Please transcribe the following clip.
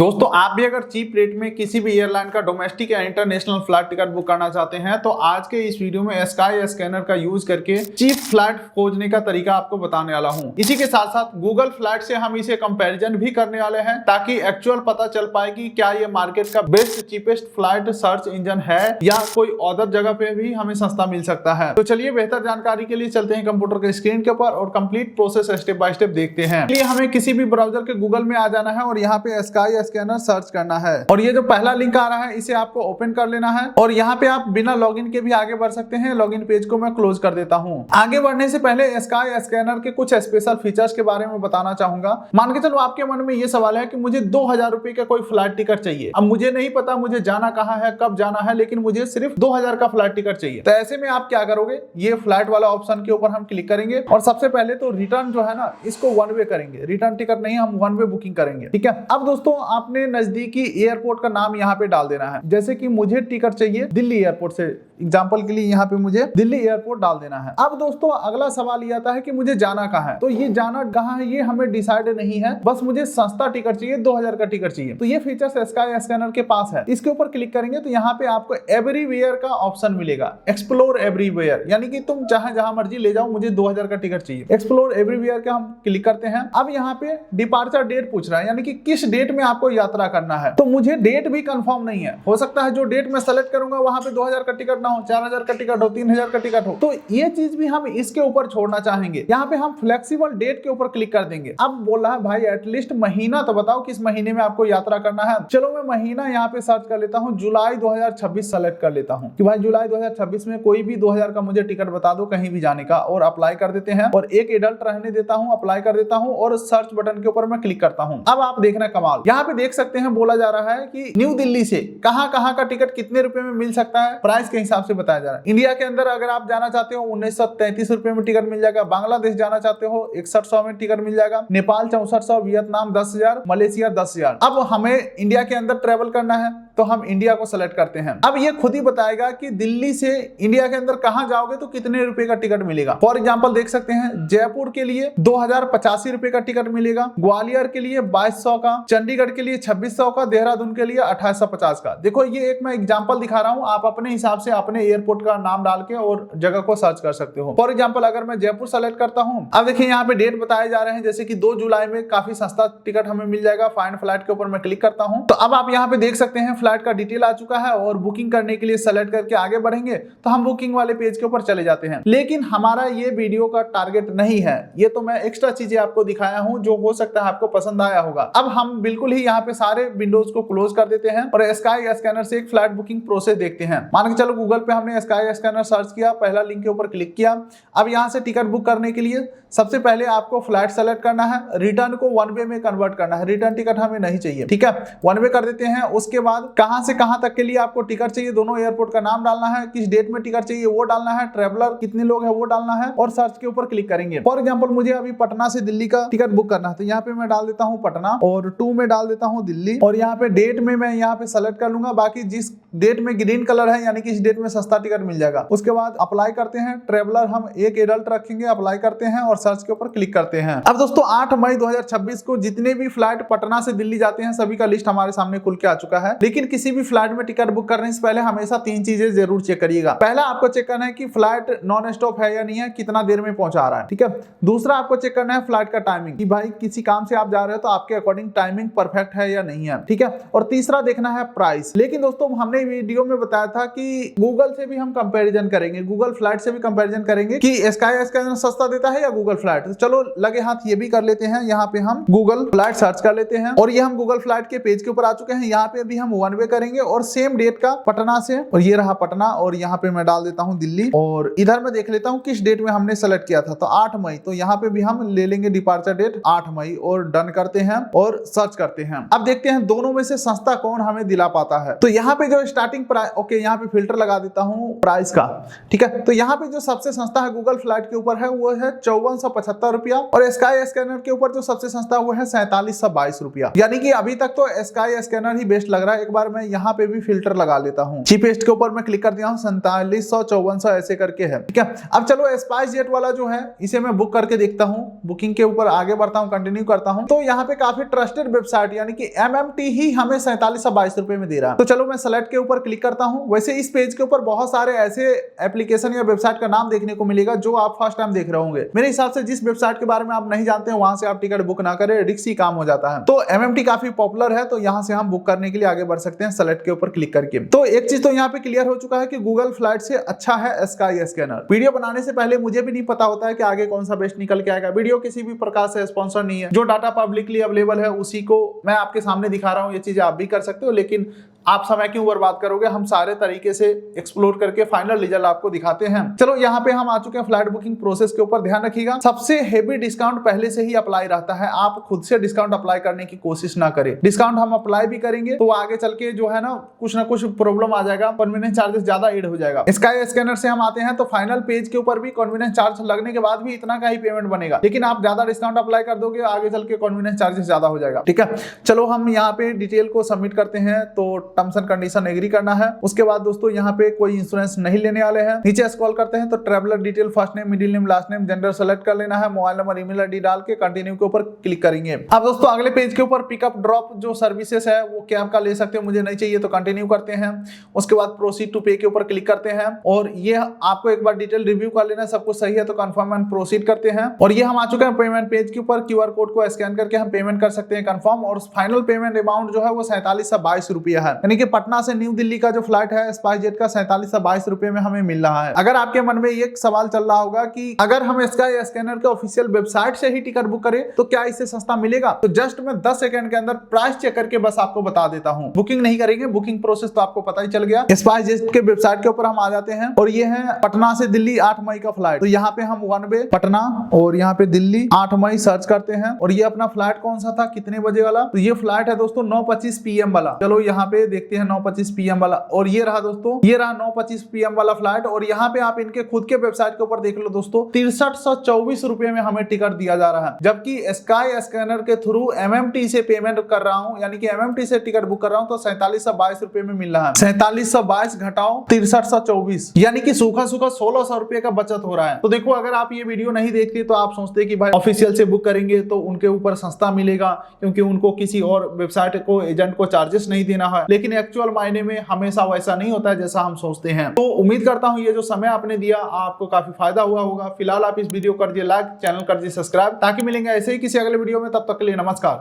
दोस्तों आप भी अगर चीप रेट में किसी भी एयरलाइन का डोमेस्टिक या इंटरनेशनल फ्लाइट टिकट बुक करना चाहते हैं तो आज के इस वीडियो में स्काई स्कैनर का यूज करके चीप फ्लाइट खोजने का तरीका आपको बताने वाला हूं। इसी के साथ साथ गूगल फ्लाइट से हम इसे कंपैरिजन भी करने वाले हैं ताकि एक्चुअल पता चल पाए कि क्या ये मार्केट का best cheapest flight search engine है या कोई अदर जगह पे भी हमें सस्ता मिल सकता है। तो चलिए बेहतर जानकारी के लिए चलते हैं कंप्यूटर के स्क्रीन के ऊपर और complete process step by step देखते हैं। इसलिए हमें किसी भी ब्राउजर के गूगल में आ जाना है और यहाँ पे स्काई स्कैनर सर्च करना है और ये जो पहला लिंक आ रहा है इसे आपको ओपन कर लेना है और यहाँ पे आप बिना लॉगिन के भी आगे बढ़ सकते हैं। लॉगिन पेज को मैं क्लोज कर देता हूँ। आगे बढ़ने से पहले स्काई स्कैनर के कुछ स्पेशल फीचर्स के बारे में बताना चाहूंगा। मान के चलो आपके मन में ये सवाल है कि मुझे 2000 रुपए का कोई फ्लाइट टिकट चाहिए। अब मुझे नहीं पता मुझे जाना कहाँ है कब जाना है, लेकिन मुझे सिर्फ 2000 का फ्लाइट टिकट चाहिए। तो ऐसे में आप क्या करोगे, ये फ्लाइट वाला ऑप्शन के ऊपर हम क्लिक करेंगे और सबसे पहले तो रिटर्न जो है ना इसको वन वे करेंगे। रिटर्न टिकट नहीं, हम वन वे बुकिंग करेंगे। ठीक है। अब दोस्तों आपने नजदीकी एयरपोर्ट का नाम यहाँ पे डाल देना है। जैसे कि मुझे टिकट चाहिए दिल्ली एयरपोर्ट से, एग्जांपल के लिए यहाँ पे मुझे दिल्ली एयरपोर्ट डाल देना है। अब दोस्तों अगला सवाल ये आता है कि मुझे जाना कहाँ है। तो ये जाना कहाँ है ये हमें डिसाइड नहीं है, बस मुझे सस्ता टिकट चाहिए, 2000 का टिकट चाहिए। तो ये फीचर्स स्काई स्कैनर के पास है। इसके ऊपर क्लिक करेंगे तो यहाँ पे आपको एवरीवेयर का ऑप्शन मिलेगा, एक्सप्लोर एवरीवेयर, यानी कि तुम चाहे जहां मर्जी ले जाओ, मुझे 2000 का टिकट चाहिए। एक्सप्लोर एवरीवेयर का हम क्लिक करते हैं। अब यहाँ पे डिपार्चर डेट पूछ रहा है, यानी कि किस डेट में आपको यात्रा करना है। तो मुझे डेट भी कंफर्म नहीं है, हो सकता है जो डेट में सेलेक्ट करूंगा वहां पे 2000 का टिकट ना हो, 4000 का टिकट हो, 3000 का टिकट हो। तो ये चीज भी हम इसके ऊपर छोड़ना चाहेंगे। यहाँ पे हम फ्लेक्सिबल डेट के ऊपर क्लिक कर देंगे। अब बोला है भाई एटलीस्ट महीना तो बताओ किस महीने में आपको यात्रा करना है। चलो मैं महीना यहाँ पे सर्च कर लेता हूँ, जुलाई 2026 सेलेक्ट कर लेता हूँ कि भाई जुलाई 2026 में कोई भी 2000 का मुझे टिकट बता दो कहीं भी जाने का, और अप्लाई कर देते हैं और एक एडल्ट रहने देता हूँ, अप्लाई कर देता हूँ और सर्च बटन के ऊपर मैं क्लिक करता हूँ। अब आप देखना कमाल, यहाँ पे देख सकते हैं बोला जा रहा है कि न्यू दिल्ली से कहां का टिकट कितने रुपए में मिल सकता है, प्राइस के हिसाब से बताया जा रहा है। इंडिया के अंदर अगर आप जाना चाहते हो 1933 रुपए में टिकट मिल जाएगा, बांग्लादेश जाना चाहते हो 6100 में टिकट मिल जाएगा, नेपाल 6400, वियतनाम 10,000, मलेशिया 10,000। अब हमें इंडिया के अंदर ट्रेवल करना है तो हम इंडिया को सेलेक्ट करते हैं। अब ये खुद ही बताएगा कि दिल्ली से इंडिया के अंदर कहां जाओगे तो कितने रुपए का टिकट मिलेगा। फॉर एग्जांपल देख सकते हैं जयपुर के लिए 2085 रुपए का टिकट मिलेगा, ग्वालियर के लिए 2200 का, चंडीगढ़ के लिए 2600 का, देहरादून के लिए 2850 का। देखो ये एक मैं एग्जांपल दिखा रहा हूं, आप अपने हिसाब से अपने एयरपोर्ट का नाम डाल के और जगह को सर्च कर सकते हो। फॉर एग्जांपल अगर मैं जयपुर सेलेक्ट करता हूं, अब देखिए यहाँ पे डेट बताए जा रहे हैं जैसे कि 2 जुलाई में काफी सस्ता टिकट हमें मिल जाएगा। फाइंड फ्लाइट के ऊपर मैं क्लिक करता हूं तो अब आप यहाँ पे देख सकते हैं फ्लाइट का डिटेल आ चुका है और बुकिंग करने के लिए सेलेक्ट करके आगे बढ़ेंगे तो हम बुकिंग वाले पेज के ऊपर चले जाते हैं। लेकिन हमारा ये वीडियो का टारगेट नहीं है, ये तो मैं एक्स्ट्रा चीजें आपको दिखाया हूं जो हो सकता है आपको पसंद आया होगा। अब हम बिल्कुल ही यहाँ पे सारे विंडोज को क्लोज कर देते हैं और स्काई स्कैनर से एक फ्लाइट बुकिंग प्रोसेस देखते हैं। मान के चलो गूगल पे हमने स्काई स्कैनर सर्च किया, पहला लिंक के ऊपर क्लिक किया। अब यहाँ से टिकट बुक करने के लिए सबसे पहले आपको फ्लाइट सेलेक्ट करना है, रिटर्न को वन वे में कन्वर्ट करना है। रिटर्न टिकट हमें नहीं चाहिए, ठीक है, वन वे कर देते हैं। उसके बाद कहां से कहां तक के लिए आपको टिकट चाहिए, दोनों एयरपोर्ट का नाम डालना है, किस डेट में टिकट चाहिए वो डालना है, ट्रेवलर कितने लोग हैं वो डालना है और सर्च के ऊपर क्लिक करेंगे। फॉर एग्जांपल मुझे अभी पटना से दिल्ली का टिकट बुक करना है तो यहाँ पे मैं डाल देता हूँ पटना और 2 में डाल देता हूँ दिल्ली और यहाँ पे डेट में मैं यहाँ पे सेलेक्ट कर लूंगा, बाकी जिस डेट में ग्रीन कलर है यानी कि इस डेट में सस्ता टिकट मिल जाएगा। उसके बाद अप्लाई करते हैं, ट्रेवलर हम एक एडल्ट रखेंगे, अप्लाई करते हैं और सर्च के ऊपर क्लिक करते हैं। अब दोस्तों 8 मई 2026 को जितने भी फ्लाइट पटना से दिल्ली जाते हैं सभी का लिस्ट हमारे सामने खुल के आ चुका है। लेकिन किसी भी फ्लाइट में टिकट बुक करने से पहले हमेशा 3 चीजें जरूर चेक करिएगा। पहला आपको चेक करना है कि फ्लाइट नॉन स्टॉप है या नहीं है, कितना देर में पहुंचा रहा है, ठीक है। दूसरा आपको चेक करना है फ्लाइट का टाइमिंग कि भाई किसी काम से आप जा रहे हो तो आपके अकॉर्डिंग टाइमिंग परफेक्ट है या नहीं है, ठीक है। और तीसरा देखना है प्राइस। लेकिन दोस्तों हमने वीडियो में बताया था कि गूगल से भी हम कंपैरिजन करेंगे, गूगल फ्लाइट से भी कंपैरिजन करेंगे कि स्काई स्कैनर सस्ता देता है या गूगल फ्लाइट। तो चलो लगे हाथ ये भी कर लेते हैं। यहाँ पे हम गूगल फ्लाइट सर्च कर लेते हैं और ये हम गूगल फ्लाइट के पेज के ऊपर आ चुके हैं। यहाँ पे भी हम वन वे करेंगे और सेम डेट का पटना से, और ये रहा पटना और यहाँ पे मैं डाल देता हूँ दिल्ली और इधर मैं देख लेता हूँ किस डेट में हमने सेलेक्ट किया था तो 8 मई। तो यहाँ पे भी हम ले लेंगे डिपार्चर डेट 8 मई और डन करते हैं और सर्च करते हैं। अब देखते हैं दोनों में से सस्ता कौन हमें दिला पाता है। तो यहाँ पे जो स्टार्टिंग प्राइस, ओके यहाँ पे फिल्टर लगा देता हूँ प्राइस का, ठीक है। तो यहाँ पे जो सबसे सस्ता है गूगल फ्लाइट के ऊपर है वो है 5475 रुपया और स्काई स्कैनर के ऊपर जो सबसे सस्ता वो है 4722 रुपया। यानी कि अभी तक तो स्काई स्कैनर ही बेस्ट लग रहा है। एक बार मैं यहाँ पे भी फिल्टर लगा लेता हूँ। चीपेस्ट के ऊपर मैं क्लिक कर दिया हूँ, 4754 ऐसे करके है, ठीक है। अब चलो स्पाइस जेट वाला जो है इसे मैं बुक करके देखता हूँ। बुकिंग के ऊपर आगे बढ़ता हूँ, कंटिन्यू करता हूँ। तो यहाँ पे काफी ट्रस्टेड वेबसाइट यानी कि MMT ही हमें 4722 रुपए में दे रहा है। तो चलो मैं सेलेक्ट के ऊपर क्लिक करता हूँ। वैसे इस पेज के ऊपर बहुत सारे ऐसे एप्लीकेशन या वेबसाइट का नाम देखने को मिलेगा जो आप फर्स्ट टाइम देख रहे होंगे। मेरे हिसाब से जिस वेबसाइट के बारे में आप नहीं जानते हैं वहां से आप टिकट बुक ना करें, रिस्की काम हो जाता है। तो MMT काफी पॉपुलर है, तो यहाँ से हम बुक करने के लिए आगे बढ़ सकते हैं सेलेक्ट के ऊपर क्लिक करके। तो एक चीज तो यहाँ पे क्लियर हो चुका है कि गूगल फ्लाइट से अच्छा है स्काई स्कैनर। वीडियो बनाने से पहले मुझे भी नहीं पता होता है कि आगे कौन सा बेस्ट निकल के आएगा। वीडियो किसी भी प्रकार से स्पॉन्सर नहीं है, जो डाटा पब्लिकली अवेलेबल है उसी को मैं आपके सामने दिखा रहा हूँ। ये चीजें आप भी कर सकते हो, लेकिन आप समय क्यों बर्बाद करोगे, हम सारे तरीके से एक्सप्लोर करके फाइनल रिजल्ट आपको दिखाते हैं। चलो यहाँ पे हम आ चुके हैं फ्लाइट बुकिंग प्रोसेस के ऊपर। ध्यान रखिएगा, सबसे हेवी डिस्काउंट पहले से ही अप्लाई रहता है, आप खुद से डिस्काउंट अप्लाई करने की कोशिश ना करें। डिस्काउंट हम अप्लाई भी करेंगे तो आगे चल के जो है ना कुछ प्रॉब्लम आ जाएगा, कन्वीनियंस चार्जेस ज्यादा एड हो जाएगा। स्काई स्कैनर से हम आते हैं तो फाइनल पेज के ऊपर भी कन्वीनियंस चार्ज लगने के बाद भी इतना का ही पेमेंट बनेगा, लेकिन आप ज्यादा डिस्काउंट अप्लाई कर दोगे आगे चल के कन्वीनियंस चार्जेस ज्यादा हो जाएगा, ठीक है। चलो हम यहाँ पे डिटेल को सबमिट करते हैं। तो टर्म्स एंड कंडीशन एग्री करना है। उसके बाद दोस्तों यहाँ पे कोई इंश्योरेंस नहीं लेने वाले हैं। नीचे स्क्रॉल करते हैं तो traveller detail, first name, middle name, last name, gender select कर लेना है। मोबाइल नंबर, ईमेल आईडी डाल के कंटिन्यू के ऊपर क्लिक करेंगे। अब दोस्तों अगले पेज के ऊपर पिकअप ड्रॉप जो सर्विसेज है वो कैब का ले सकते हो, मुझे नहीं चाहिए तो कंटिन्यू करते हैं। उसके बाद प्रोसीड टू पे के ऊपर क्लिक करते हैं और ये आपको एक बार डिटेल रिव्यू कर लेना है, सब कुछ सही है तो कंफर्म एंड प्रोसीड करते हैं। और ये हम आ चुके हैं पेमेंट पेज के ऊपर। QR कोड को स्कैन करके हम पेमेंट कर सकते हैं कंफर्म। और फाइनल पेमेंट अमाउंट जो है वो 4722 रुपया है, यानी कि पटना से न्यू दिल्ली का जो फ्लाइट है स्पाइस जेट का 4722 रुपए में हमें मिल रहा है। अगर आपके मन में एक सवाल चल रहा होगा कि अगर हम स्काई स्कैनर के ऑफिशियल वेबसाइट से ही टिकट बुक करें तो क्या इससे सस्ता मिलेगा, तो जस्ट मैं 10 सेकंड के अंदर प्राइस चेक करके बस आपको बता देता हूं। बुकिंग नहीं करेंगे, बुकिंग प्रोसेस तो आपको पता ही चल गया। स्पाइस जेट के वेबसाइट के ऊपर हम आ जाते हैं और ये है पटना से दिल्ली 8 मई का फ्लाइट। तो यहाँ पे हम वन वे पटना और यहाँ पे दिल्ली 8 मई सर्च करते हैं और ये अपना फ्लाइट कौन सा था, कितने बजे वाला, तो ये फ्लाइट है दोस्तों 9:25 PM वाला। चलो यहाँ पे देखते हैं 9:25 PM वाला। और ये रहा दोस्तों, ये रहा 9:25 PM वाला फ्लाइट। और यहाँ पे आप इनके खुद के वेबसाइट के ऊपर देख लो दोस्तों, 6324 रुपए में हमें टिकट दिया जा रहा है। जबकि स्काई स्कैनर के थ्रू MMT से पेमेंट कर रहा हूँ, यानी कि MMT से टिकट बुक कर रहा हूँ तो 4722 रुपए में मिल रहा है। 4722 घटाओ 6324, यानी कि सूखा 1600 रुपए का बचत हो रहा है। तो देखो, अगर आप ये वीडियो नहीं देखते तो आप सोचते कि भाई ऑफिशियल से बुक करेंगे तो उनके ऊपर सस्ता मिलेगा, क्योंकि उनको किसी और वेबसाइट को एजेंट को चार्जेस नहीं देना है। लेकिन एक्चुअल मायने में हमेशा वैसा नहीं होता है जैसा हम सोचते हैं। तो उम्मीद करता हूं ये जो समय आपने दिया आपको काफी फायदा हुआ होगा। फिलहाल आप इस वीडियो कर दिए लाइक, चैनल कर दिए सब्सक्राइब, ताकि मिलेंगे ऐसे ही किसी अगले वीडियो में। तब तक के लिए नमस्कार।